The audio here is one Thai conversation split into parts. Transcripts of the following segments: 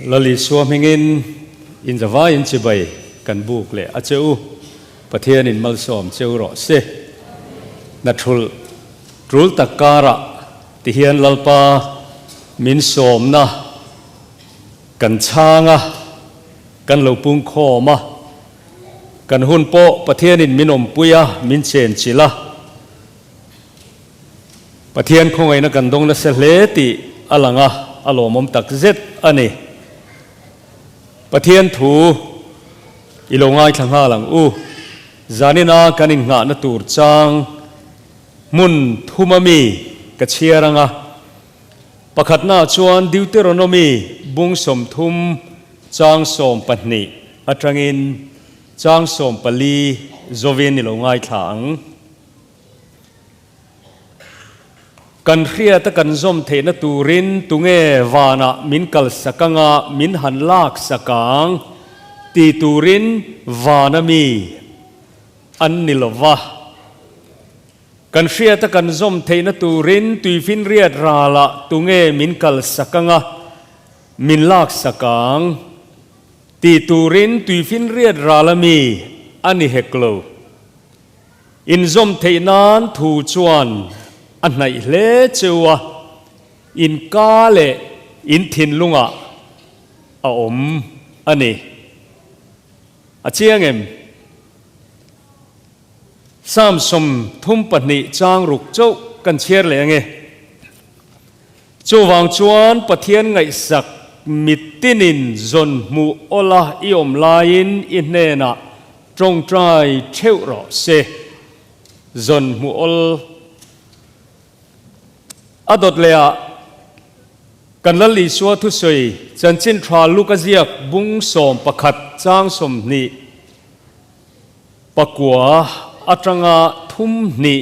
lali suam hingin in zawai in chibai kan buk le acheu pathian in mal som cheu ro se na thul takara ti hian lalpa min som na kan changa kan lo pung khoma kan hun po pathian in minom puya min chen chila pathian khongai na kan dong na se hle ti alanga alomom tak zet ani pathian thu ilongai thanga lang u zanina kanin nga na tur chang mun thumami ka chiaranga pakhatna chuan Deuteronomy bung som thum chang som patni atangin chang som pali zovin ilongai thang kan khria ta kan zom the na turin tunge wana min kal sakanga min hanlak sakang ti turin wana mi an nilova kan khria ta kan zom the na turin tuifin riat rala tunge min kal sakanga min lak sakang ti turin tuifin riat rala mi ani heklo in zom the nan thu chuan an nai le chewa in ka le in thin lunga a om ani a chiang em sam som thum patni chang ruk chau kan chiar le nge chu wang chuan pathian ngai sak mitinin zon mu ola iom lain in ne na trong trai theu ro se zon mu ol adot lea kan lali suwa thu soi chanchin thra lukaziak bung som pakhat chang som ni pakwa atanga thum ni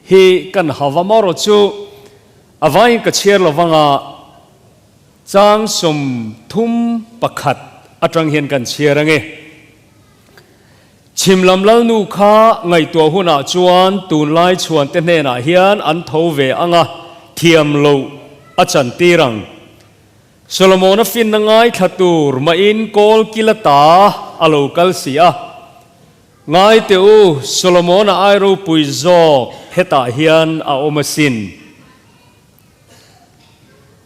hi kan hawamaro chu avai ka chiar lawanga chang som thum pakhat atang hian kan chiarange chimlam lal nu kha ngai to huna chuan tun lai chuan te hne na hian an tho ve anga thiam lo achan tirang Solomon fin na ngai thatur ma in kol kilata alo kal sia ngai teu Solomon ai ro puizo heta hian a omasin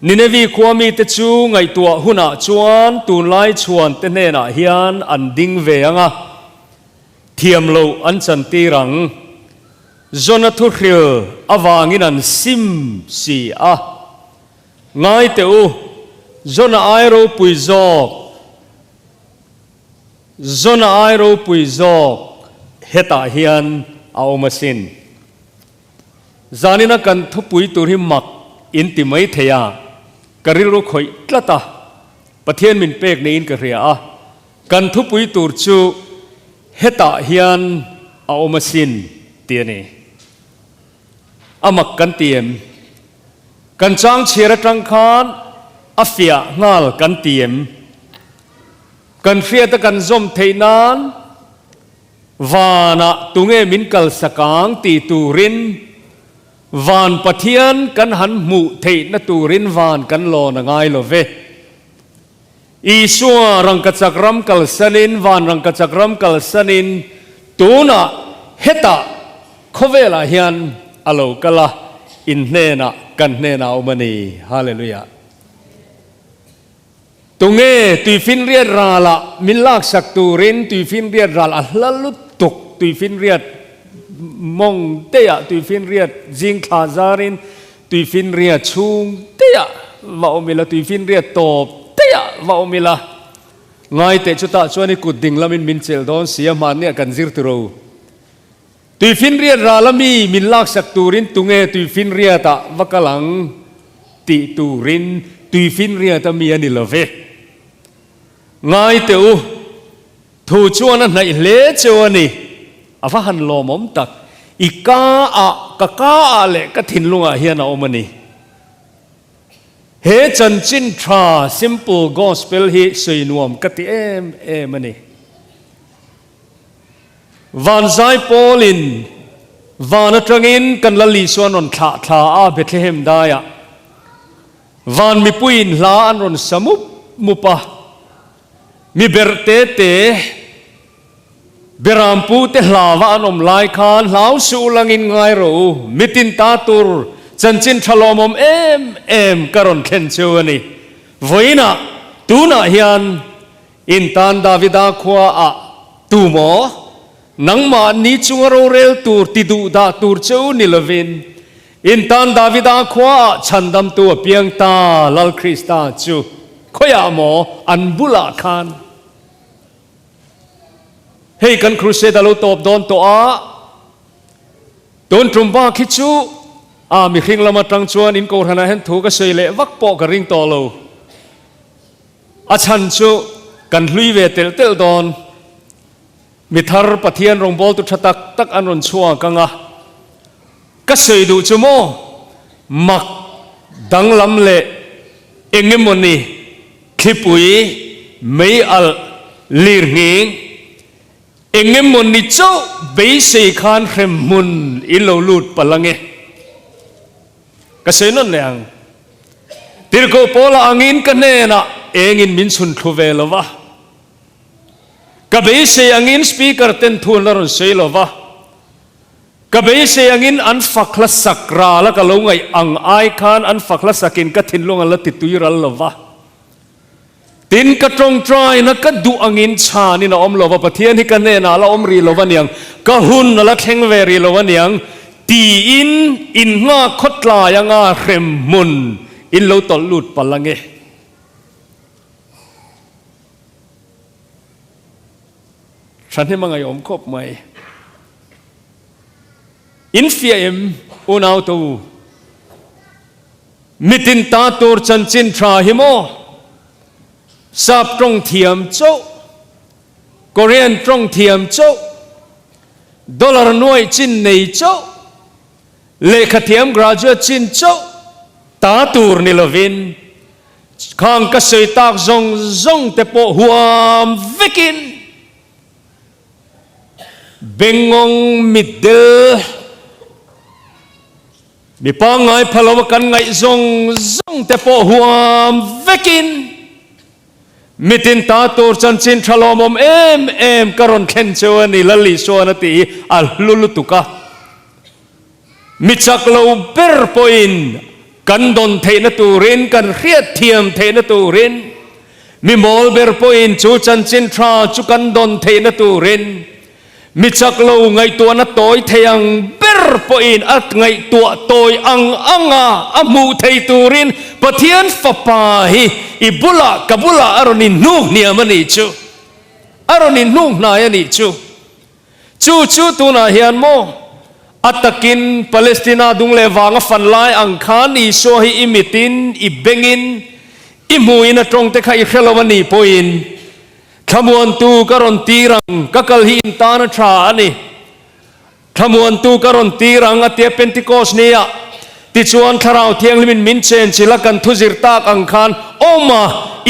Ninevi kwami te chu ngai tua huna chuan tun lai chuan te ne na hian an ding ve anga thiam lo an chan tirang Zonathu hril awangin an sim si a ngai teu zona airo puizok heta hian aumasin zanina kan thupui turhi mak in ti mai theya karil ro khoi tlata pathian min pek ne in ka ria a kan thupui tur chu heta hian aumasin tiani amak kan tiem kan chang chira tang khan afia ngal kan tiem kan fia ta kan zom theinan wana tunge min kal sakang ti turin van pathian kan han mu thei na turin van kan lo na ngai lo ve isua rang ka chakram kal sanin van rang ka chakram kal sanin tuna heta khovela hian alo kala in hena kan hena omani hallelujah tunge tuifin riat rala min lak sak turin tuifin riat rala lalut tuk tuifin riat mong teya tuifin riat jing khazarin tuifin riat chung teya wa omila tuifin riat top teya wa omila ngai te chuta chuani kut dinglamin min chel don sia man ne kan zir turo tuifin riat ralami min lak sak turin tunge tuifin riata wakalang ti turin tuifin riata mi ani love ngai teu thu chuan nai le chewani afa han lomom tak ika a kaka ale ka thinlunga hian a omani he chanchin tha simple gospel hi soinuam kati em ani van zai polin van atangin kan lali suan on tha a Bethlehem daya van mi puin hla an ron samup มุปะมีเบรเตเตเบรามปูเตลาวานอมลายคานลาวสูลังอินไงรู้มิตินตาตุรจันจินทลอมอมเอ็มกรอนเคนเชวนี่ไว้นะตูน่ะฮิอันอินตันดาวิดาขวาอะตูโมนังมานิจุงโรเรลตูร์ติดูดาตูร์เจ้านิลวินอินตันดาวิดาขวาฉันดำตัวเพียงตาลลคริสตาจูขยาโมอันบุลาคานเฮ้กันครูเซดาลุตบโดนตัวโดนตรุมบ้าคิดชูมีขิงละมาตรังชวนอินโกรธนาเห็นถูกก็เสยเละวักปอกระริงต่อโลอาชันชูกันลุยเวเตลเตลดอนมิทาร์ปะเทียนรงบอลตุชตักตักอันรนชัวกังก็เสยดูจโมมักดังลำเละเองเงมนี่คิปุยไม่อัลลีร์งิงเองเงมนี่เจ้าเบยเสยคานเขมมุนอิโลลูดปลังเงก็เสยนั่นแหละติรโกโปลาอังินกันเนน่ะเองอินมินสุนทุเวลวะก็เบยเสยอังินสปีกเกอร์เต็นทูนลรนเสยลวะก็เบยเสยอังินอันฟักละสักราแล้วก็ลงไออังไอคานอันฟักละสักินก็ทิ้งลงอันละติดตุยรัลลวะตินกระตรงใจนักก็ดูอังินชานี่นะอมลวะปะเทียนที่กันเนน่ะละอมรีลวะเนียงก็หุ่นละแข็งเวรีลวะเนียงตีอินงาคดลายังงาเขมมุนอินโลตลุดปลังเงฉันให้มังไงอมคบไหมอินฟิเอ็มอุนาวตูมิตินตาตูร์จันจินทราฮิโมซาบตรงเทียมโจโคเรียนตรงเทียมโจดอลลาร์น้อยจินในโจเลขเทียมกราจจินโจตาตูร์นิลวินข้างกษยตากซงเตโปหัววิกินเบงงมิดเดมีปางไงพลวกันไงซงเตโปหัววิกินมิตินตาตูร์จันจินทลอมอมเอ็มกรอนเคนเชวนี่ลลิโซนตีอัลลุลุตุกะมิจักโลเปอร์ปอินกันดอนเทนตูรินกันเรียดเทียมเทนตูรินมีมอลเบอร์ปอินจูจันจินทราจูกันดอนเทนตูรินมิจักโลไงตัวนัดตัวเทียงเบอร์ปอินอัดไงตัวตัวอังอามูเทตูรินปะเทียนฝปาฮิอิบุลากับบุลาอารนินนูเนียมันนี่จูอารนินนูนายนี่จูตัวนาเฮียนโมอัตกินปาเลสไตนาดุงเลวางฟันไลอังคานีโซฮิอิมิตินอิเบงินอิมูอินตรงเตคายเขลวันนีโพอินขมวนตูกรอนตีรังกักลหินตานทรานีขมวนตูกรอนตีรังอเตียเป็นติโกสเนียติจวนคาราวเทียงลิมินมินเชนจิลักันทุจิรตากอังคานโอมา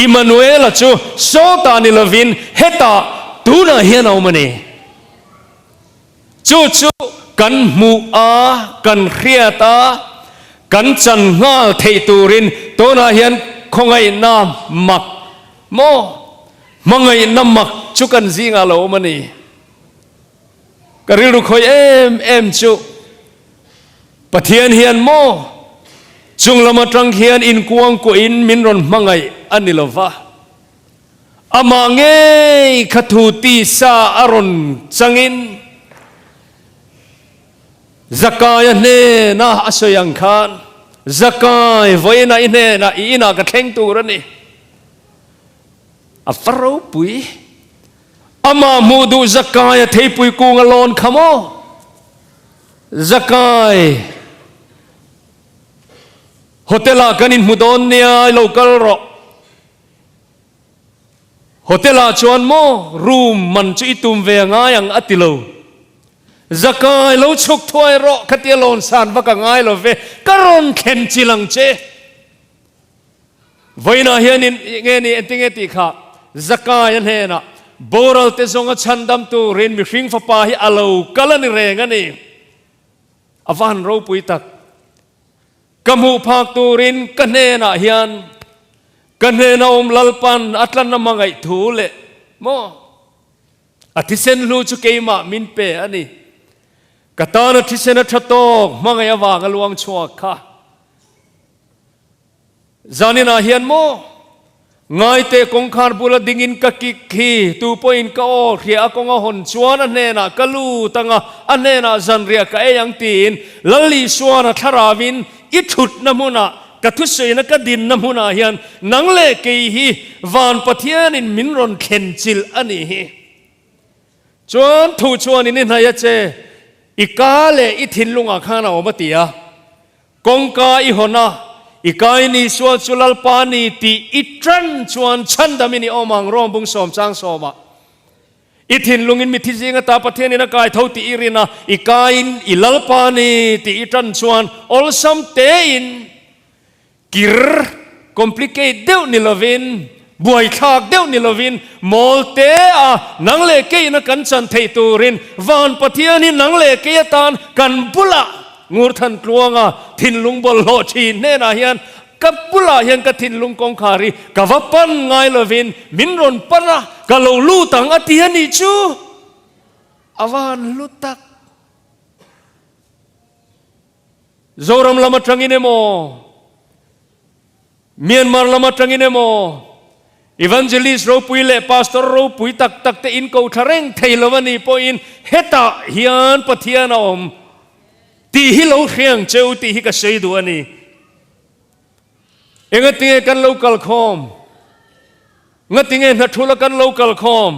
อิมานูเอลจูโซตานิลวินเฮตาตูนาเฮียนเอามันนี่จูกันมูกันเขียตากันจันงาเทตูรินตัวนาเฮียนคงไงน้ำมักโมมังไงน้ำมักจุกันซิงาโลมันนี่กระริลุคอยเอ็มจุปะเทียนเฮียนโมจุงละมาตรังเฮียนอินกวงกูอินมินรอนมังไงอันนี้ละวะอามาเงยขทูตีซาอารอนจังอินzakay ne na asoyang khan zakay voina ine na ina ka theng tu rani a faro pui ama mudu zakay thei pui ku ngalon khamo zakay hotela kanin mudon nia local ro hotela chuan mo room man chu itum ve nga yang atilo zakay lo chuk thoi ro khatialon san baka ngai lo ve karon khen chilang che voina hianin nge ni entinge ti kha zakay an he na boral te zonga chandam tu rin mi hring fa pa hi alo kalani reng ani avan ro pui tak kamu phak tu rin kane na hian กันเนนาอมลัลปันอัตลันนามังไอทูเลโมอาทิเซนลูจุเกยมามินเปอันนี้กตานอาทิเซนทัตโตมังไอวางลวงชัวค่ะจานินาเฮียนโมง่ายเตะกงคาร์บุลดิ่งอินกะกิกีตูปอินกะโอเรียกงaหนชวนอันเนน่ะกะลูตังอันเนน่ะจันเรียกเอยังตีนลลีชวนทาราวินอิทุดน้ำมุนะกะทุเสนกะดินน้ำมุนะเฮียนนังเลกีฮีวานปะเทียนินมินรอนเข็นจิลอันนี้ฮีชวนทูชวนนี่นายเจอีกาเลอิทินลุงอาคานาอมติยากงกาอิหนะอีกายนี่ชวนจุลปานีตีอิตรันชวนชันดามินีอมังรอมบุงสมจางสมะอิทินลุงินมิทิจิงตาปะเทนินักายเท่าตีอิรินาอีกายนอิลลปานีตีอิตรันชวนอลซัมเตอินกิร์คอมพลิเคทเดวนิลวินบวยขากเดวนิลวินมอลเตอานังเลเกยนักันจันเทตูรินวานปะเทียนินังเลเกยตานกันบุละงูทันกลัวงาทินลุงบอลโลชีเนนาเฮียนกับปุลาเฮียนกับทินลุงกองคารีกับวัปันไงเลวินมินรอนปนะกับเราลู่ตังอติยานิจูอวานลุตักโจรมลามาจังอินเอโมเมียนมาลามาจังอินเอโมอีวานเจลิสรูปุยเล่พาสตอร์รูปุยตักตักเตอินกูทะเร่งเทลวันนี้พออินเฮตาเฮียนปะเทียนอมตีฮิโลเฮียงเจ้าตีฮิกเสยตัวนี้เองตีกันโลกัลคอมงั้นตีนัทุลกันโลกัลคอม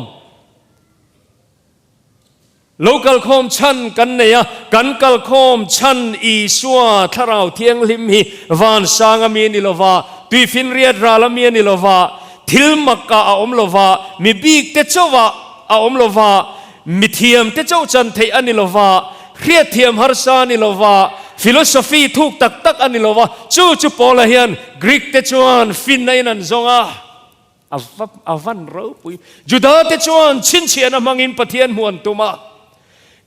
โลกัลคอมชันกันเนี่ยกันกัลคอมชันอีสัวทาราวเทียงลิมฮีวานสางเมียนิลวาตุยฟินเรียดราลเมียนิลวาทิลมักกะอาอมลวามีบีกเตเจ้าวาอาอมลวามิเทียมเตเจ้าจันเทอันนิลวาเรียดเทียมฮาร์ซานิลวาฟิโลโซฟีทุกตักตักอันนิลวาจูจูปอลาเฮียนกรีกเตจวนฟินในนันซงอาวันเราปุยจุดาเตจวนชินเชียนมังอินปะเทียนมวนตุมา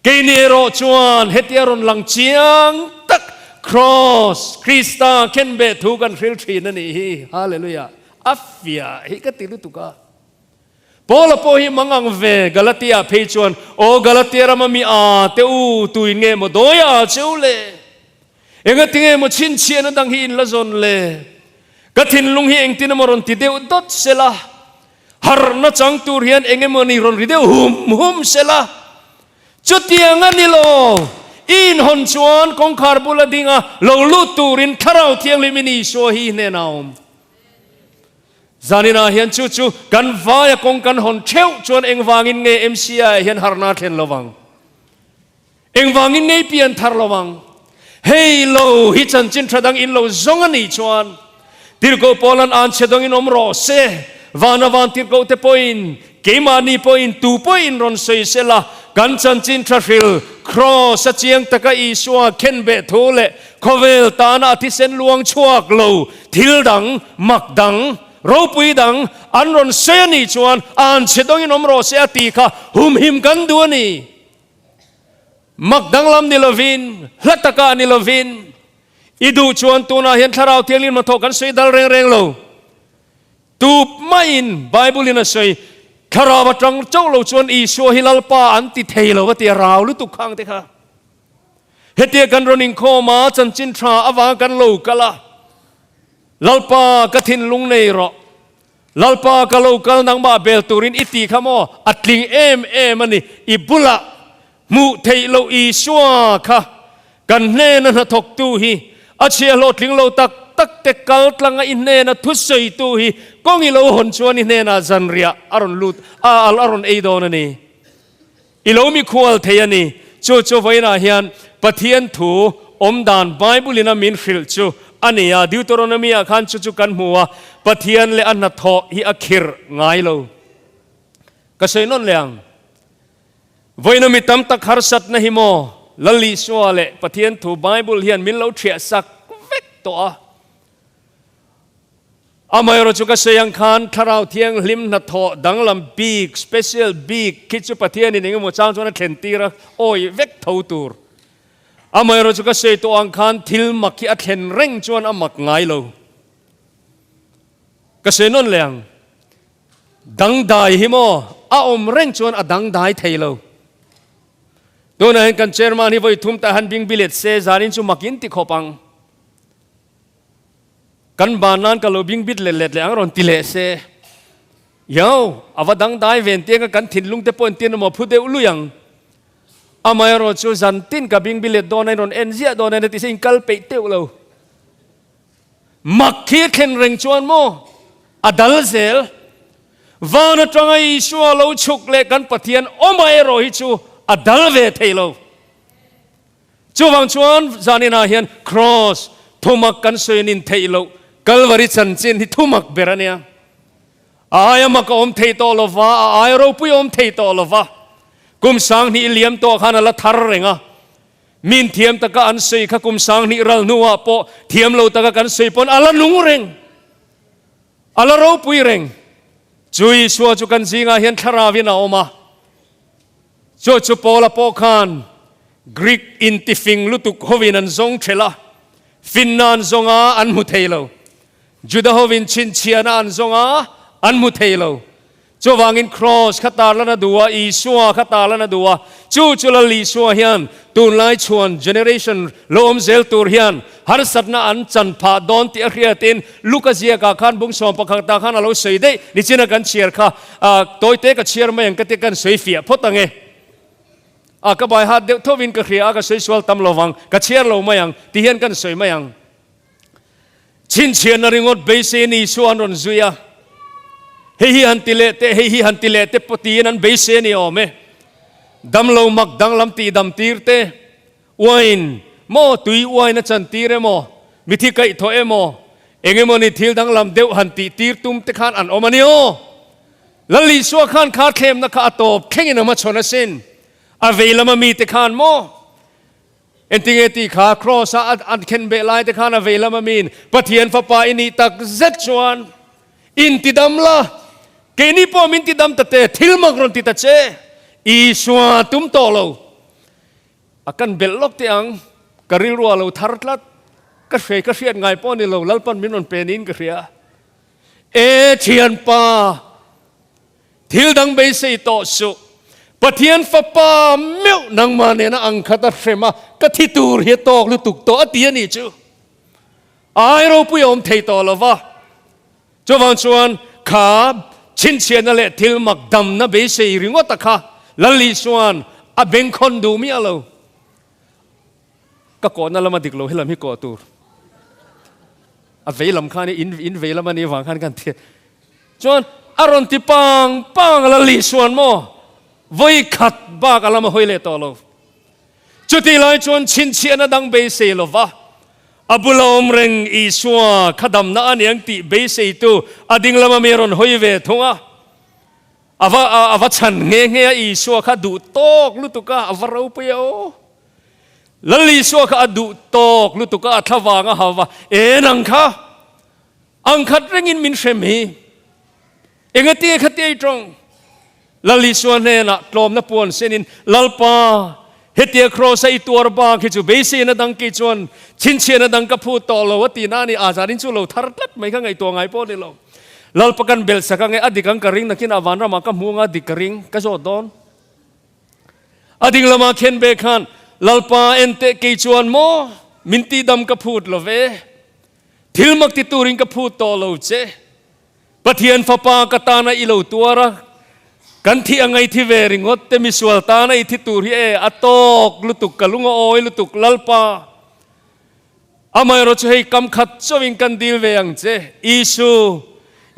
เกเนโรจวนเฮติยารอนลังเชียงตักครอสคริสตาเคนเบทุกันฟิลทรีนั่นนี่ฮาเลลูยาอัฟยาฮิกติลุตุกาพอละพอหิมังอังเวกาลาติอาเพจวนโอกาลาติอารามามีอาเตอูตุยเงมโดยอาเชวเลเองติเงมชินเชียนดังหินละจนเลกฐินลุงหิเองตินมรอนติเดวดดเซลาฮาร์นัจังตูเรียนเองมนีรอนริเดวหุมเซลาจุดที่ยังอันนี้โลอินหอนชวนของคาร์บุลดิงาโลลูตูรินทาราวเทียงลิมินีโชฮีเนนาวมจานินาเฮียนชูกันฟ้ายกงกันหอนเชวชวนเองวางินเงยMCIเฮียนฮาร์นาเทนระวังเองวางินเงยเปลี่ยนทาร์ระวังเฮโลฮิจันจินทระดังอินโลจงอันนี้ชวนติร์โกโปลันอันเชดังอินอมรอเซวานาวานติร์โกเตปอินเกมานีปอินตูปอินรอนเซเซลากันจันจินทระฟิลครอสเจียงตะกอีชัวเคนเบทูเลโคเวลตานาทิเซนลวงชัวกโลทิลดังมักดังเราปุยดังอันรอนเซนีชวนอันเชดงอินอมรอเซอตีค่ะหุมหิมกันดูนี่มักดังลำนิลวินลัตตะกานิลวินอีดูชวนตัวน่าเห็นทาราวเทียงลินมาทกันสวยดัลเร่งโลตูไม่อินไบเบิลินสวยคาราวจังเจ้าเราชวนอีชัวฮิลลปาอันติเทลวะเตียราวลุตุขังเตค่ะเฮตียกันรนิงโคมาจันจินทราอวากันโลกะละลลปากฐินลุงเนรอลลปากะโลกะนังบาเบลตูรินอิติขโมอัตลิงมันนี่อิบุละมุเทโลอีชัวค่ะกันเนนันทกตูฮีอาเชียโลลิงโลตักเตกัลตังอินเนนทุสยตูฮีกงอิโลหนชวนอินเนนจันเรียอารอนลูดอารอนเอโดนนี่อิโลมีควอลเทียนี่โจไว้นาเฮียนปะเทียนถูอมดานไบเบิลนามินฟิลจูอันนี้ดิวโตรโนมีอาคารจุกันมัวปะเทียนเลอันนัทโธฮิอัคิรง่ายโลก็ใช่นนเลียงวันนี้มีตั้มตักฮาร์สัตนะฮิโมลลิสวาเลปะเทียนถูไบเบิลเฮียนมินเลวเทียสักเวกตัวอามายรจุกเสียงคันทาราวเทียงลิมนัทโธดังลำบีกสเปเชียลบีกคิดจุปะเทียนนี่นึกว่าจ้างจวนเข็นตีระโอ้ยเวกทูตูร์อามายรจุกเสียตัวอังคารทิลมักขี้อัดเห็นเร่งจวนอามักง่ายโลก กษณนนเลียงดังได้หิโมอาอมเร่งชวนอดังได้เทโลตัวนั้นกันเชอร์มานี่ไว้ทุ่มตาหันบิงบิเลตเซจารินชุมักยินติขปังกันบานนั้นก็โลบิงบิดเล็ดเลยอังรอนติเลเซยาวอวดังได้เวนเตียงกันถิ่นลุงเตปอนเตียนมาพูดเดอุลุยังอามายรอจูจันตินกับบิงบิเลตโดนในรอนเอ็นเซียโดนในติสิงกัลเปเตอุโลมักขี้เข็นเร่งชวนโมอดัลเซลวานตรังไอชัวโลชุกเล็กันปะเทียนอมายรอฮิจูอดัลเวเทโลจูวังชวนจานินาเฮียนครอสทุมักกันสวยนินเทโลกัลวาริชันจินที่ทุมักเบรเนียอายมักอมเทโตโลวาอายรูปุยอมเทโตโลวากุมสังนี่เลี้ยมตัวขันละทาร์เรงะมินเทียมตะกันสวยขกุมสังนี่รัลนัวปอเทียมโลตะกันสวยปนอัลนุงเรงอัลรูปุยเรงจุยชัวจุกันจิงาเฮียนทาราวินาอมาจูปอลปอขันกรีกอินติฟิงลุตุกโฮวินันซงเทล่าฟินนันซงอันมุเทโลจูดาโฮวินชินเชียนันซงอันมุเทโลจูวางินครอสขัตาลนาดัวอีชัวขัตาลนาดัวจูลลีชัวเฮียนตูนไลชวนเจเนเรชันโลมเซลตูร์เฮียนฮาร์สัตนาอันจันพาดอนติอาเรียตินลูกเซียกาขันบุงสอมปะขังตาขันอโลเสยเดนิจินักันเชียร์ค่ะตัวเตกันเชียร์มาอย่างกติกันสวยเฟียพอตังเงก็บ่อยฮัดเดทวินก็เคลียร์ก็สวยสวยตำลวังก็เชียร์เราไม่ยังที่เห็นกันสวยไม่ยังชินเชียร์นริงอดเบสนี่ส่วนรอนซุยาเฮียฮันติเลเตเฮียฮันติเลเตปตีนันเบสนี่ออมดำเรามักดังลำตีดำตีร์เตวายน์โมตุยวายน์นัจันตีเรโมมิธิไก่โตเอโมเองโมนี่ทิลดังลำเดวฮันตีตีร์ตุมเตขันอันอมานิโอลัลีสัวขันขาดเข้มนักอาตบเข่งนมาชนสินอเวลามามีเตขันโมเอ็นติเงติขาครอสอันเข็นเบลายเตขันอเวลามามีนปะเทียนฟ้าป่าอินีตักเจ็ดชวนอินติดำละเกนิปอมินติดำตะเตทิลมักรอนติตะเจอีชัวตุ้มโตโลอากันเบลล็อกเตียงกริลรัวโลทาร์ตลัดก็เสียไงป้อนี่โลลัลปันมินนเป็นอินก็เสียเทียนป่าทิลดังเบสิโตสุปะเทียนฟ้าป่าเมียวนังมาเนี่ยนะอังคตาเฟมาก็ทิตูร์เฮตอกลุตุกโตอตียนี่จูไอโรปุยอมเทโตโลวะจวันชวนขาชินเชียนนั่นแหละทิลมักดำนะเบสิริงวตะค่ะลัลีชวนอเบงคนดูมีอะไรก็ก่อนนั่นละมาดิกโลให้เราไม่ก่อตัวเวลาข้านี่อินเวลามันนี่วางข้างกันเทียจวนอารมณ์ที่ปังลัลีชวนโมวัยขัดบ้ากันละมาหอยเล่ต่อโลจุดที่ไล่ชวนชินเชียนดังเบสิโลวะอับุลอมเรงอีชัวขดำน่าอันยังติเบสิตูอดิ่งละมาเมรอนหอยเวทงะอาวฉันเงี้ยอีชัวข้าดูตกลุตุกะอวเราไปเอาลัลีชัวข้าดูตกลุตุกะทวางะฮาวะนังข้าอังคัดเร่งินมินเชมีเตียขัดเตียตรงลัลีชัวเนี่ยนะกลมนับปวนเซนินลัลปาเฮตียครอใส่ตัวระบางคิดจูเบสินะดังกิจวนชินเชียนะดังกับพูดต่อเราว่าตีน่านี่อาจารินจูเราทาร์ตัดไม่ข้างไงตัวไงป้อนี่เราลัลปกันเบลสักไงอดีกังกริงนักกินอวันรามากับมัวงอดีกริงก็จอดอนอดีละมาเข็นเบคันลัลปาเอ็นเตกิจวนโมมินตีดำกับพูดเราเวทิลมักติตูริงกับพูดต่อเราเจปะเทียนฟ้าป่ากตานาอิโลตัวระกันที่อังไงที่เวริงอดเตมิสวลตานาอิทิตูรีอัตอกลุตุกกะลุงโอยลุตุกลัลปาอามายรถให้กำขัดชวิงกันดีลเวียงเจอิสู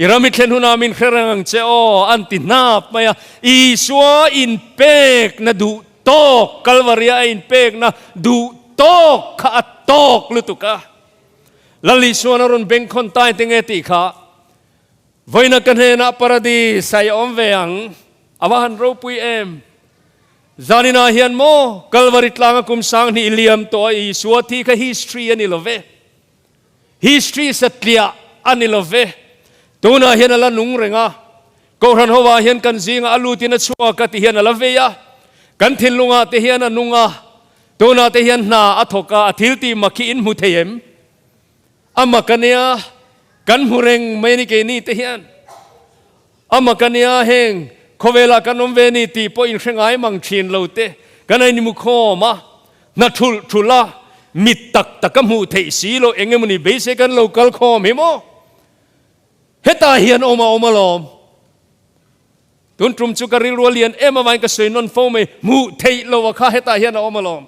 อิรามิเทนุนามินเครังเจโออันตินาบมายอิชัวอินเปกนะดูตอกกัลวารีอินเปกนะดูตอกข้าตอกลุตุกะลัลิชัวนรุนเบงคนตายติงเอติข้าวัยนักกันเฮนะปาราดีไซอมเวียงอาวันรูปุยจานินาเฮียนโมกัลวาริตลางกุมสังนี่เลียมตัวอิชัวที่ข้า history อันนี้ลเว history สัตย์อันนี้ลเวตัวน่าเห็นอะไรนุ่งเรงะก็รันหัวเห็นกันจริงอาลูตินัชัวกติเห็นอะไรเวียกันทินลุงอาติเห็นนุ่งอาตัวน่าติเห็นนาอัฐกาทิลตีมาขีอินมุเทียมอามากันเนีย กันหูเร่งไม่นี่เกนี่เทียนอามากันยาเฮงขเวลากันนมเวนี่ตีพออินเชงไอมังชินเราเตกันไอนิมุขมานัททุลามิตตักตะกมูเทสีโลเองมันนี่เบสกันโลกัลคอมิโมเฮตาเฮียนอมาลอมตุนตรุมจุกริรัวเลียนมาวันก็สวยนนโฟมมูเทโลวะข้าเฮตาเฮียนอมาลอม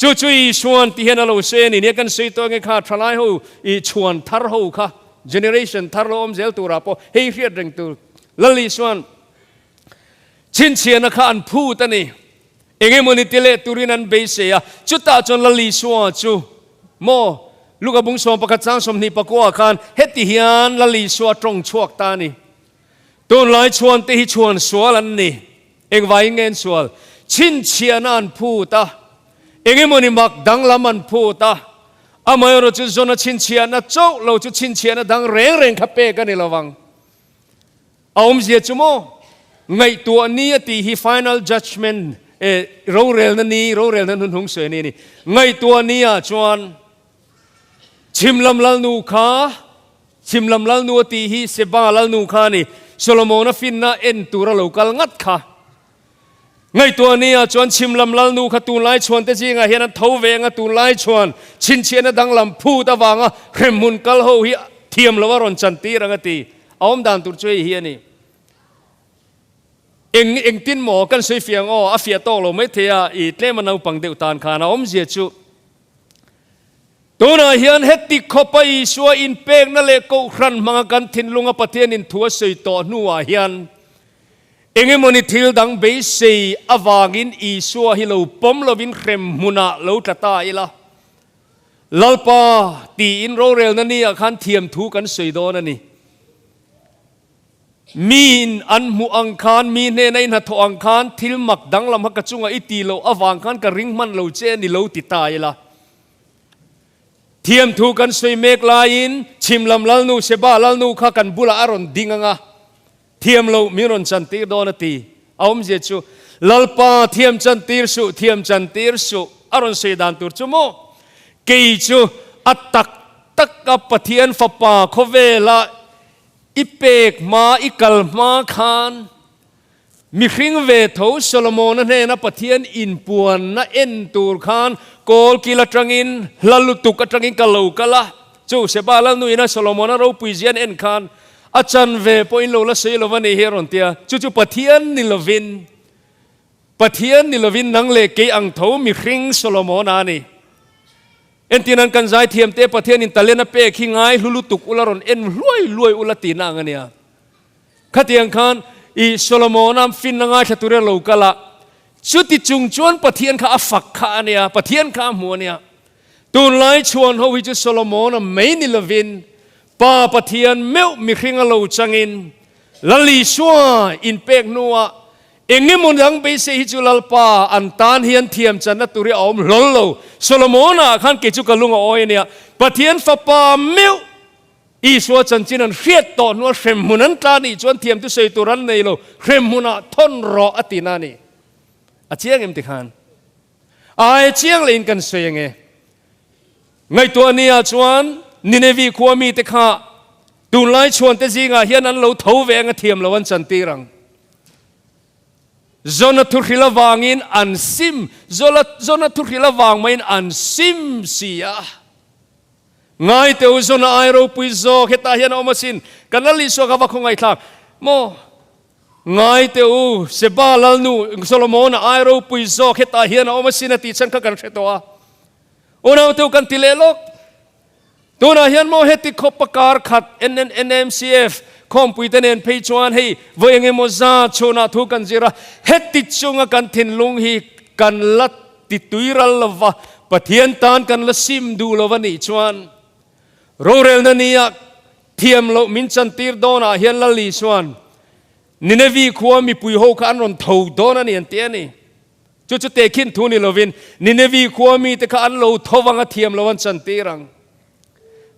จุยชวนที่เฮียนเราเซนี่เนี่ยกันสวยตัวเงข้าทลายหูอีชวนทารหูข้าgeneration ทารอมเซลตัวราปอเฮียเรียดเร่งตัวลลีชวนชินเชียนข้าอันพูดนี่เองมันนี่เตเลตุรินันเบสเซียจุดตาจนลลีชวนจูโมลูกบุงสมปะกัดจังสมนิปะกัวคันเฮติเฮียนลลีชวนตรงชวกตานี่ตัวลายชวนที่ชวนสวลันนี่เองไว้เงินสวลชินเชียนันพูดตาเองมันนี่มักดังละมันพูดตาอามาเราจะจนชินเชียนนะโจ้เราจะชินเชียนดังเร่งขับเปกันนี่ระวังเอาเสียจุโมไงตัวนี้ที่ final judgment เราเร็วนั้นหงเสนี่ไงตัวนี้ชวนชิมลำลนูขาชิมลำลนูที่ฮิเซบาลนูขานี่โซโลมอนฟินน่าเอ็นตัวเรากัลงัดขาไงตัวนี้ชวนชิมลำลนูขาตูไล่ชวนแต่จริงเห็นท้าวเวงตูไล่ชวนชินเชียนดังลำพูดวางเขมุนกัลโฮฮิเทียมละวารอนจันตีรังตีเอาอมดันตุรช่วยเฮียนี่เอ็งตินหมอกันสวยเฟียงอาเฟียโตเราไม่เทียอีเล่มันเอาปังเดือดตานขานะอมเสียจูตัวน่ะเฮียนเฮติขบไปชัวอินเปกนั่นเลยก็ครันมังกันทินลุงอปเทียนินทัวสวยต่อนัวเฮียนเอ็งมันนี่ทิลดังเบสซีอวากินอีชัวฮิโลปมโลวินเครมมุนาโลตตาอีละลลปาตีอินโรเรลนั่นนี่อาคารเทียมทูกันสวยโดนั่นนี่มีนอันมุอังคารมีเนในนัทอังคารทิลมักดังลำฮักกจุงอิตีโลอวางคันกระริงมันโลเจนี่โลติตายละเทียมทูกันสวยเมกลายินชิมลำลนูเชบาลนูข้ากันบุลาอารอนดิงงะเทียมโลมิรอนจันตีโดนตีเอามเจจูลลปาเทียมจันตีร์สุอารอนเสดานตุรจูโมเกยจูอัตตักตักกับปะเทียนฟปาโคเวลาอิเปกมาอิกัลมาคานมีคริงเวทโซโลมอนนั่นเองนะปะเทียนอินปวนนะเอ็นตูร์คานโกลกิลตรังอินลลุตุกตรังอินกะลูกะละจูเสบาลนุยนะโซโลมอนนะเราปุยเจียนเอ็นคานอาจารย์เวปอินโลละเซโลวันนี้เฮรอนเตียจูปะเทียนนิลวินนังเลกอังเทามีคริงโซโลมอนานี่เอ็นที่นั้นกันใจเทียมเตปะเทียนินตะเลนเปะขิงไงลุตุกอุลารอนเอ็นรวยอุลตีนางเนี่ยขัดยังคันอีโซโลมอนามฟินนางชตุเรโลกะละชุดที่จุงชวนปะเทียนข้าฝักข้าเนี่ยปะเทียนข้าหัวเนี่ยตูนไล่ชวนเขาวิจุโซโลมอนไม่นิลวินป้าปะเทียนเมื่อมีคริงโลจังอินลลีชัวอินเปกนัวเองมุนยังไปเสียจุลลปาอันตานเฮียนเทียมจันนตุริอมลลโลโซโลมอนขันเกจุกลุงโอยเนี่ยปะเทียนฟ้าป่าเมื่ออีสวจันจินันเรียดต่อนัวเขมมุนันตานี่จวนเทียมตุเสยตุรันในโลเขมมุนาทนรออตินานี่อาเจียงเอ็มติขันอาเจียงเลยอินกันเสียงไงตัวนี้จวนนิเนวีควมีติขาตุนไลชวนเตจิงาเฮียนันเราทเวงเทียมเราวันจันตีรังzona turhila wangin an sim zona turhila wang main an sim sia ngai teu zona airo puizo kheta hian omasin kanali so ka wakhong ai thak mo ngai teu seba lalnu solomon airo puizo kheta hian omasin ti chan ka kan thetoa ona teu kan tilelok tuna hian mo heti khopakar khat nmcfคอมปุยเตเนนเพย์ชวนให้เวงเอโมซาโชนาทุกันจิระเฮติชงกันทินลุงฮีกันลัดติตุยรัลลวะปะเทียนตานกันละซิมดูลวันนี้ชวนโรเรลนันนี่เทียมโลมินจันตีร์โดนาเฮียนละลีชวนนินวีขัวมีปุยโฮกันรอนทูโดนานี่อันเตียนี่จุดเตคินทูนี่ลวินนินวีขัวมีแต่กันโลทวังเทียมลวันจันตีรัง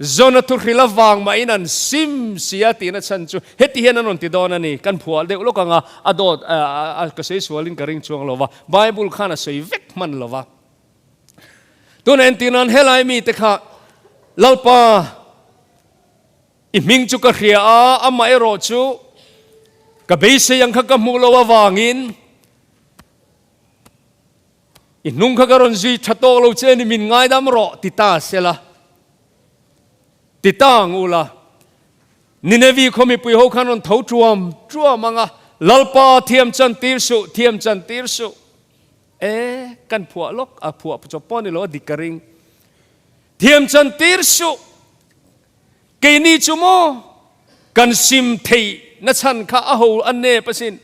zona tu khila wang ma inan sim sia ti na chan chu heti hen anon ti don ani kan phual de lo kanga adot ka sei swalin ka ring chuang lova bible khana sei vek man lova tun en tinan helai mi te kha lalpa อิมิงจุกะเรียอามาเอโรจูกะเบสยังขะกะมูลวาวางินอินุงขะกะรอนซีทัตโตโลเจนิมินง่ายดามรอติตาเซละติตางูละนิเนวีคอมิปุยโฮคันอนเท้าจวมมังะลลปาเทียมจันติรสุกันผัวลกผัวจบปอนี่โลดิกริงเทียมจันติรสุเกนีจุโมกันซิมเทนัชันข้าอาหูอันเนปสิน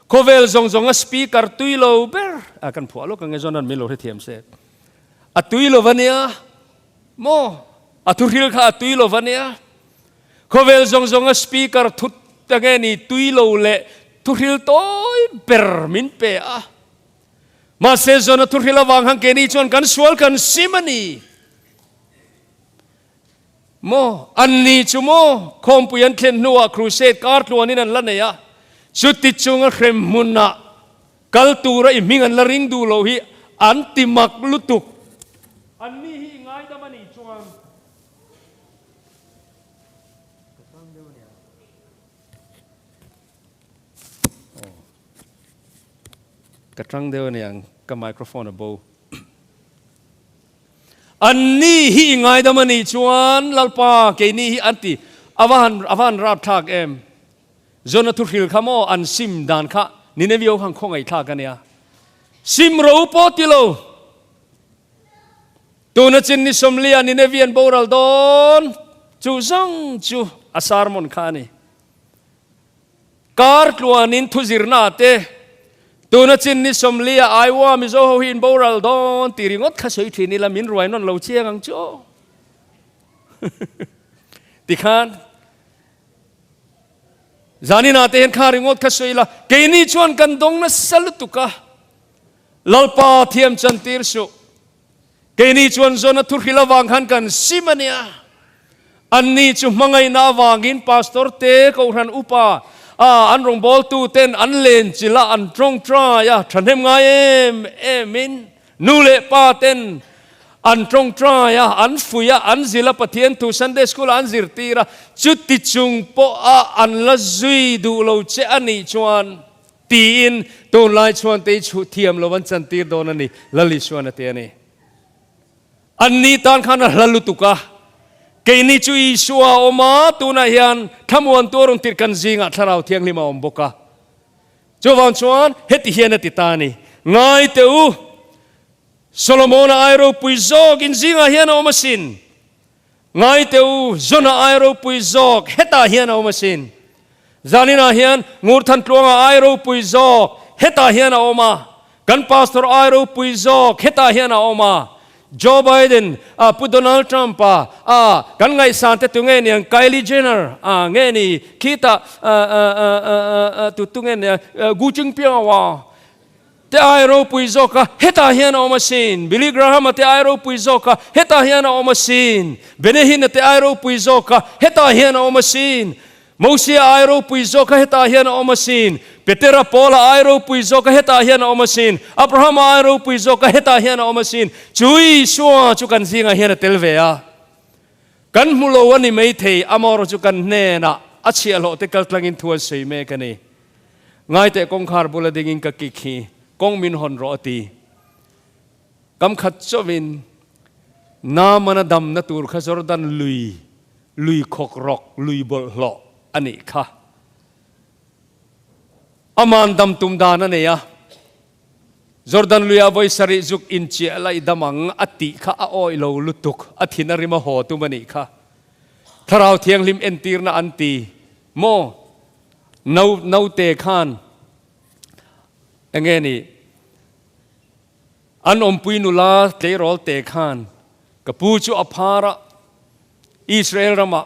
โคเวลซงสปีกร์ตุยโลเบอร์กันผัวลกกันเงยจนันไม่โลเทียมเสร็จตุยโลวันเนียโมตุริลข้าตุยโลวันเนียโคเวลซงสปีกร์ทุตตะเงนี่ตุยโลเล่ตุริลโตยเบอร์มินเปะมาเซจอนตุริลวางหังเกนีจวนกันสวลกันซิมันีโมอันนี้จุโมคอมปุยันเทนนัวครูเซตการ์ดลัวนี่นั่นละเนี่ยจุดติจุงเขรมมุนนะกัลตูระอิมิงันละริงดูโลหิอันติมักลุตุกอันนี้หิง่ายดามันนี่จวงกระทั่งเดียวเนี่ยกับไมโครโฟนเบาอันนี้หิง่ายดามันนี่จวนลลปาเกนี่หิอันติอวันรับทักเอ็มจนทุกทีข้ามอันซิมดานข้านี่เนวิโอขังคงไอ้ทักกันเนี่ยซิมรูปติโลตัวนั้นจินนิสมเลียนี่เนวิอันโบราลดอนจูซังจูอาสารมนขานี่การ์ดลัวนินทุจิรนาเตตัวนั้นจินนิสมเลียไอว่ามิโซโฮหินโบราลดอนตีริงอดข้าเฉยทีนี่ละมินรวยนั่นเราเชี่ยงังโจติขานจานินาเตนข้าริงอดข้าสวยละเกนี่ชวนกันดงนัสลุตุกะลลปาเทียมจันติรสุเกนี่ชวนจนทุกขิลวางหันกันซิมันเนียอันนี้จุมังไงนาวางินพาสตอร์เตกอุรันอุปาอันรงบอลตูเต้นอันเลนจิละอันตรงตรายะฉันเห็นไงเอมินนูเลปาเต้นอันตรงตรายะอันฟุยะอันจิละปะเทียนทูซันเดสกุลอันจิรตีระจุดติจุงปออันละซุยดูโลเจอันนี้ชวนตีนตัวลายชวนเตชุเทียมโลวันจันตีโดนันนี่ละลิชวนเตียนี่อันนี้ตอนขันละลุตุกะเกนี่จุยชัวอมาตัวนายันทำวันตัวรงติดกันจิงอัทราวเทียงลิมาอมบกะจวันชวนเฮติเฮียนติตานี่ง่ายเตอูโซโลมอนไอโรปุยโซกินจิงเฮียนอมาสินง่ายเตอูจนไอโรปุยโซเฮตาเฮียนอมาสินจานินาเฮียนงูทันตลวงไอโรปุยโซเฮตาเฮียนอมากันพาสตอร์ไอโรปุยโซเฮตาเฮียนอมาโจไบเดนพูดโดนัลด์ทรัมป์กันไงสันเตตุเงี้ยไคลี่เจนเนอร์เงี้ยนี่คิดตุเงี้ยกูจึงเปียวว่าเตไอโรปุยโซกะเฮตาเฮียนอมาสินบิลลี่กราฮัมเตไอโรปุยโซกะเฮตาเฮียนอมาสินเบเนฮินเตไอโรปุยโซกะเฮตาเฮียนอมาสินโมเสสไอโรปุยโซกะเฮตาเฮียนอมาสินเปเตอร์ปอลไอโรปุยโซกะเฮตาเฮียนอมาสินอับราฮัมไอโรปุยโซกะเฮตาเฮียนอมาสินจุยชัวจุกันซิงเฮียนเตลเวียกันมุโลวันนี้ไม่เทอามอรจุกันเนนะอัจฉริยะโลเตกัลตังอินทัวร์สวยเมกันนี่ง่ายแต่กงคาร์บุลดิงินกักกิคีกงมินฮอนโรตีกำขัดจวินนามันดำนัตูร์ขจรดันลุยขกรอกลุยบลหลออันนี้ค่ะอามันดำตุมดานั่นเองจอร์แดนลุยอาวัยสริจุกอินเชียไลดามังอติข้าอ้อยโลลุตุกอธินาริมาโหตุมันนี่ค่ะถ้าเราเทียงลิมเอ็นตีร์นาอันตีโมนาเตคานเองนี่อันอมปุยนุลาเตโรลเตคานกับปูจูอภาระอิสราเอลรามา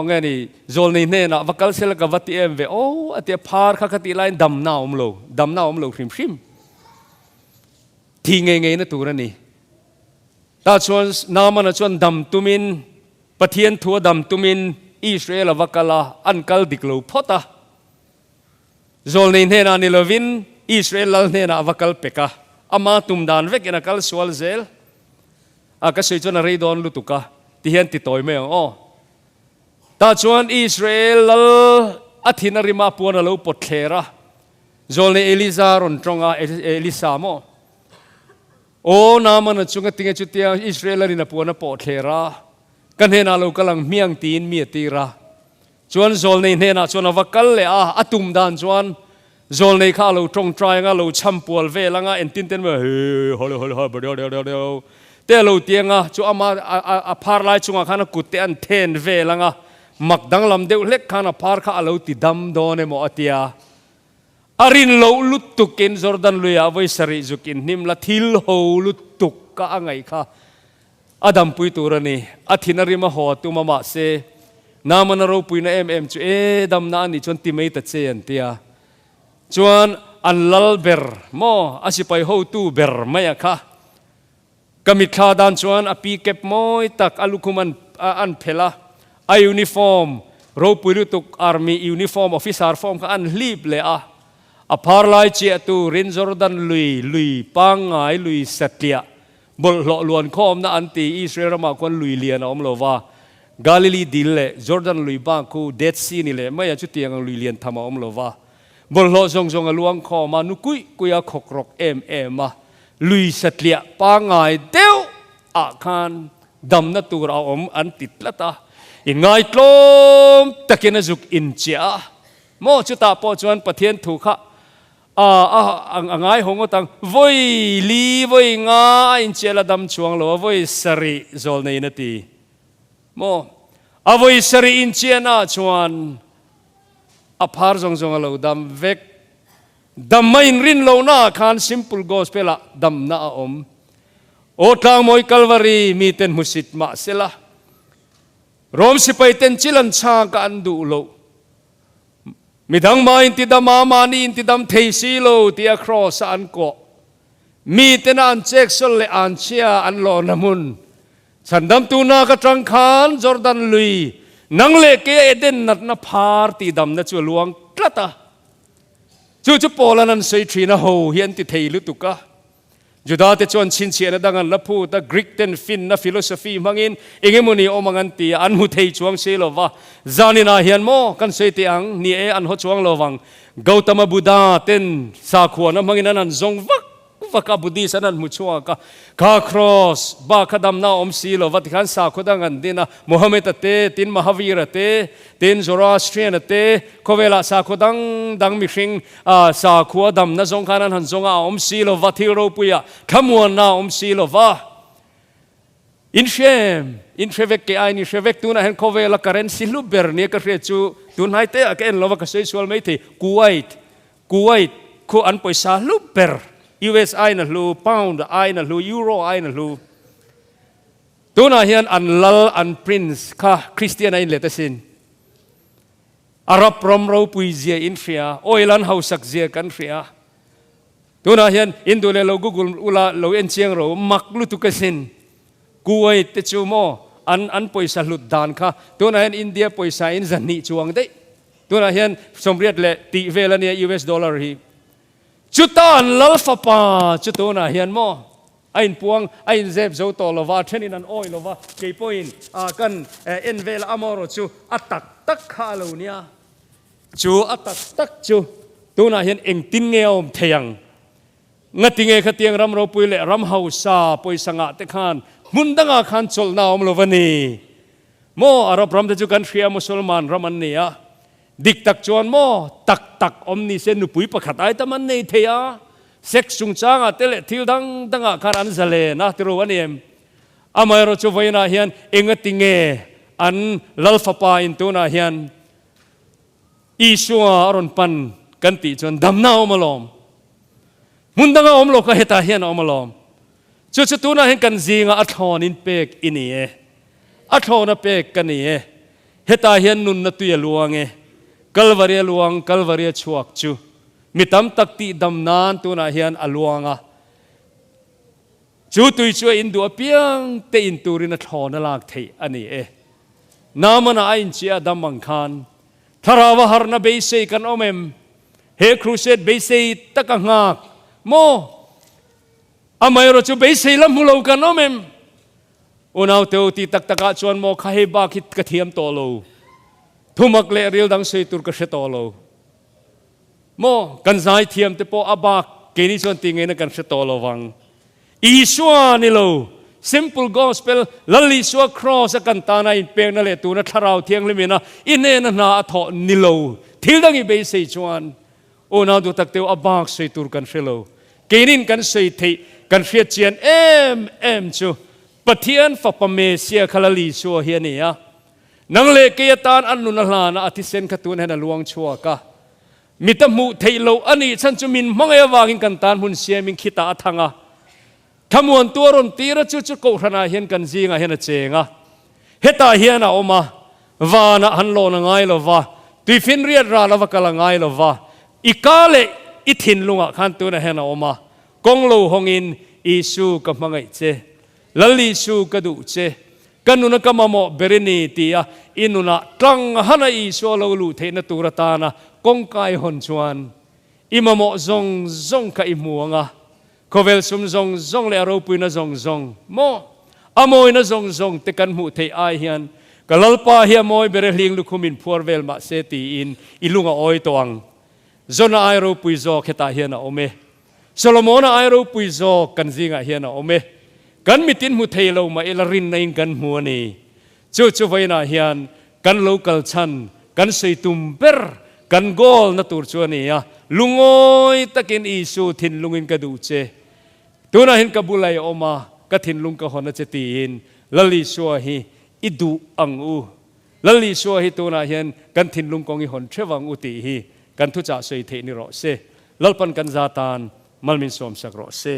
ไงนี่โจลนี่เนี่ยนะวักกัลเซลกับวัติเอ็มเวโออเตียพาร์ข้าคติไลน์ดำน้าอมโลพริมที่ไงนะตัวนี้ถ้าชวนน้ำมันชวนดำตุมินปะเทียนทัวดำตุมินอิสราเอลวักกัลอันกัลดิกโลพอตาโจลนี่เนี่ยนะนิลวินอิสราเอลเนี่ยนะวักกัลเปกะอามาตุมดานเวกนะกัลสวลเซลก็สวยจนอะไรโดนลุตุกะที่เห็นติดต่อยไม่อ๋อ ตาชวนอิสราเอลอาทินาริมาปวนเราปดเทระโจเลเอลิซารอนตรงเอลิซาโมโอ้นามันจุงติงจุดเตียอิสราเอลรินาปวนปดเทระกันเห็นเรากำลังเมียงตีนเมียตีระชวนโจลในเห็นชวนวักกัลเลยอาตุมดานชวนโจลในข้าเราตรงใจงาเราชัมปวลเวลังเอ็นตินเต้นว่าเฮ้ยฮัลโหลฮัลโหลเดี๋ยวเตะเราเตียงจูอามาพาร์ไลจุงข้านักกุเตอันเทนเวลังมักดังลำเดียวเล็กข้านักพาร์ข้าเราติดำโดนเอโมอติยาอารินเราลุตุกินจอร์แดนลุยอาไว้สริจุกินนิมละทิลโฮลุตุกก็อ่างไงค่ะอดัมปุยตัวนี้อาทินาริมาหัวตุมามาเซนามันเราปุยนะจูดัมนานี่จนติไม่ตัดเสียนเตียจวนอันลัลเบอร์โมอาศิไปโฮตูเบอร์ไม่อะค่ะกมิดขาดันจวนอปีเก็บมอยตักอาลุคุมันอันเพลาไอยูนิฟอร์มเราปุยรุตุกอาร์มียูนิฟอร์มออฟฟิศอาร์ฟอร์มก็อันลีบเลยอะอพาร์ไลเจตูรินจอร์แดนลุยปังไงลุยเสตียบลหลอลวนข้อมนะอันตีอิสราเอลมาคนลุยเลียนอมโลวากาลิลีดิลเล่จอร์แดนลุยบังคูเดดซีนี่เล่ไม่อยากจุดเตียงลุยเลียนทำอมโลวาบลหลอจงลวงข้อมานุกุยขกรกมาลุยเสตียปังไงเดียวอาคารดำนัตัวเราอันติดละตาอินไงกลมตะเกียนจุกอินเจียโมจุตาปอจวนประเทศถูกค่ะง่ายหงตังวัยลีวัยง่ายอินเจลดำช่วงโลวัยสรีโจลในนาทีโมวัยสรีอินเจน่าชวนพาร์จงโลดำเวกดำไม่รินโลน่าคาน simple gospel ดำน่าโอทางมวยคัลวารีมีเต็นมุสิตมาเสละรวมสิไปเต็นจิลันชากันดูโลมีทั้งมาอินติดามานีอินติดามเทซีโลที่ครอสอันโกมีเต็นอันเช็กสเลอันเชียอันโลนามุนฉันดำตูนากระจังคานจอร์แดนลุยนังเล็กเอเดนนัดนาพาร์ตีดำนัดจวลวงกระตาจู่โปลันเซทรีนาโฮเฮียนติเทลุตุกะจุดาเตจวนชินเชียนดังกันละพูดกรีกเตนฟินนะฟิโลโซฟีมังอินเองมุนีโอมังอันตีอันมุเทจวงเซโลวะจานินาเฮียนโมกันเซติอังนี่อันฮจวงโลวังกาวตมบุดาเตนสาขวนะมังอินันจงวักบุดีสันันมุชวกะคาครอสบาคดำนาอมซีโลวัติขันสาขวดังกันดินะมุฮัมมัดเตตินมหาวีรเตตินโซราสเตรียนเตโคเวลาสาขวดังมิชิงสาขวดำนะจงขานันหันจงอาอมซีโลวัติโรปุยะขมวนนาอมซีโลวะอินเชเวกเกไอนิเชเวกตุนะเห็นโคเวลาการเนซิลูเบอร์เนี่ยก็เรียกจูตุนไฮเตะก็เอ็นโลวะก็สวยสวยไม่ทีกุวาตคู่อันไปซาลูเบอร์US ไอนะลูพาวด์ไอนะลูยูโรไอนะลูตัวนั้นเห็นอันลัลอันพรินซ์ค่ะคริสเตียนไอเลตสินอาหรับพรอมเราปุยเจียอินเฟียโอเอลันเฮาสักเจียกันเฟียตัวนั้นเห็นอินโดเลโลกูกุลอุลาเราเอ็นเชียงเรามักลุตุกสินกุวาตจูโมอันปุยสลุดดานค่ะตัวนั้นเห็นอินเดียปุยสายอินจันนิจวงได้ตัวนั้นเห็นสมเรียดเลตีเวลาเนี่ย US ดอลลาร์ฮีจุดตอนลัลฟาปาจุดตัวน่ะเห็นมั้ยไอ้พวงไอ้เจ็บโจโตลว่าเช่นนั้นโอ้ยลว่าเกี่ยpointกันเอ็นเวลอามอร์จูอัตตักข้าลูเนี่ยจูอัตตักจูตัวน่ะเห็นเองติงเงียวเทียงงัดติงเงียขเทียงรำเราปุยเล่รำเฮาซาปุยสังกัดขานมุนดังอาคานโจลนาอมโลวันนี้โมอารับรำจะจุกันเชียมุสลิมานรำมันเนี่ยดิกตักจวนโมตักอมนี่เซนุปุยประคัตไอตมันนี่เทียเซ็กซุงจางเตเลทิลดังอาคารอันเซเลนะที่รู้วันนี้อามายรจูไว้นะเฮียนเองติงเงอันลัลฟาปาอินตัวนะเฮียนอิชัวอรอนปันกันติจวนดำนาอมลอมมุนดังอมโลกเฮตาเฮียนอมลอมจุดตัวนะเห็นกันจีงอัทอนินเปกอินี่อัทอนะเปกกันนี่เฮตาเฮียนนุนนตุยลวงกัลวารีลวงกัลวารีชวกจูมิตามตักตีดำนานตัวนาเฮียนอลวงจูตุยช่วยอินดัวเปียงเตอินตูรินทอนลากเทอันนี้นามันไอน์เชียดำมังคานทาราวหารนาเบสเซกันอมเอ็มเฮครูเซตเบสเซตะกังากโมอามายรจูเบสเซลมุโลกันอมเอ็มอุณาวเตวตีตักตะกะชวนโมคาเฮบาคิดกระเทียมโตโล thu mak le ril dang sei tur ka hre to lo mo kan zai thiam te po abak ke ni chon ti nge na kan hre to lo wang iswa ni lo simple gospel lali swa cross kan ta na in pek na le tu na tharau thiang le mina ine na na tho ni lo thil dang i be sei chuan o na du tak teu abak sei tur kan hre lo ke nin kan sei thei kan hre chian em chu pathian fa pamesia khalali swa hian ni a nang le ke tan an nu na hla na athisen kha tun hena luang chua ka mitamu theilo ani chan chu min mangai wangin kan tan hun siamin khita athanga thamuan tuaron tira chu chu ko hrana hian kan zinga hian a chenga heta hian a oma wana hanlo na ngai lo wa tuifin riat ra lawa kala ngai lo wa ikale ithin lunga khan tu na hena oma konglo hongin isu ka mangai che lali su ka du che kanuna kamamo berini tia inuna tlang hana isu lo lu the na turatana kongkai hon chuan imamo zong ka imuanga kovel sum zong le aro puina zong mo amoi na zong te kan mu thei ai hian kalalpa hi moi bere hling lukhumin phuarvel ma se ti in ilunga oi toang zona ai ro pui zo kheta hian a ome solomona ai ro pui zo kan zinga hian a ome kan mitin mu thei lo ma elarin na in kan mu ani chu vaina hian kan local chan kan sei tum ber kan gol na tur chu ani ya lungoi takin isu thin lungin ka du che tuna hin kabulai oma ka thin lung ka hona che tin lali suwa hi idu ang u lali suwa hi tuna hian kan thin lung kong hi hon thewang u ti hi kan thu cha sei the ni ro se lalpan kan zatan malmin som sak ro se